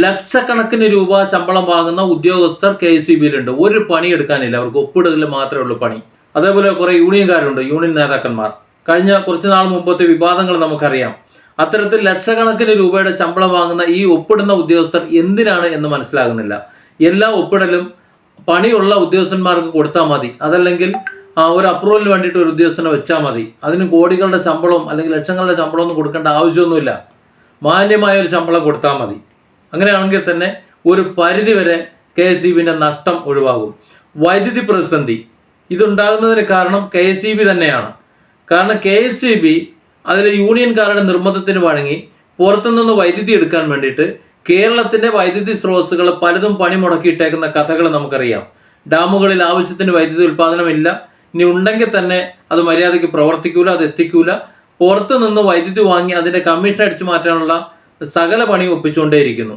ലക്ഷക്കണക്കിന് രൂപ ശമ്പളം വാങ്ങുന്ന ഉദ്യോഗസ്ഥർ KSEBിയിലുണ്ട്. ഒരു പണി എടുക്കാനില്ല, അവർക്ക് ഒപ്പിടൽ മാത്രമേ ഉള്ളൂ പണി. അതേപോലെ കുറെ യൂണിയൻകാരുണ്ട്, യൂണിയൻ നേതാക്കന്മാർ. കഴിഞ്ഞ കുറച്ചു നാൾ മുമ്പത്തെ വിവാദങ്ങൾ നമുക്കറിയാം. അത്തരത്തിൽ ലക്ഷക്കണക്കിന് രൂപയുടെ ശമ്പളം വാങ്ങുന്ന ഈ ഒപ്പിടുന്ന ഉദ്യോഗസ്ഥർ എന്തിനാണ് എന്ന് മനസ്സിലാകുന്നില്ല. എല്ലാ ഒപ്പിടലും പണിയുള്ള ഉദ്യോഗസ്ഥന്മാർക്ക് കൊടുത്താൽ മതി, അതല്ലെങ്കിൽ ഒരു അപ്രൂവലിന് വേണ്ടിയിട്ട് ഒരു ഉദ്യോഗസ്ഥനെ വെച്ചാൽ മതി. അതിന് കോടികളുടെ ശമ്പളം അല്ലെങ്കിൽ ലക്ഷങ്ങളുടെ ശമ്പളം ഒന്നും കൊടുക്കേണ്ട ആവശ്യമൊന്നുമില്ല. മാന്യമായ ഒരു ശമ്പളം കൊടുത്താൽ മതി. അങ്ങനെയാണെങ്കിൽ തന്നെ ഒരു പരിധിവരെ KSEBിന്റെ നഷ്ടം ഒഴിവാകും. വൈദ്യുതി പ്രതിസന്ധി ഇതുണ്ടാകുന്നതിന് കാരണം KSEB തന്നെയാണ്. കാരണം KSEB അതിലെ യൂണിയൻകാരുടെ നിർബന്ധത്തിന് വഴങ്ങി പുറത്തുനിന്ന് വൈദ്യുതി എടുക്കാൻ വേണ്ടിയിട്ട് കേരളത്തിന്റെ വൈദ്യുതി സ്രോതസ്സുകൾ പലതും പണി മുടക്കിയിട്ടേക്കുന്ന കഥകൾ നമുക്കറിയാം. ഡാമുകളിൽ ആവശ്യത്തിന് വൈദ്യുതി ഉൽപ്പാദനമില്ല, ഇനി ഉണ്ടെങ്കിൽ തന്നെ അത് മര്യാദയ്ക്ക് പ്രവർത്തിക്കൂല, അത് എത്തിക്കൂല. പുറത്തു നിന്ന് വൈദ്യുതി വാങ്ങി അതിന്റെ കമ്മീഷൻ അടിച്ചു മാറ്റാനുള്ള സകല പണിയും ഒപ്പിച്ചുകൊണ്ടേയിരിക്കുന്നു.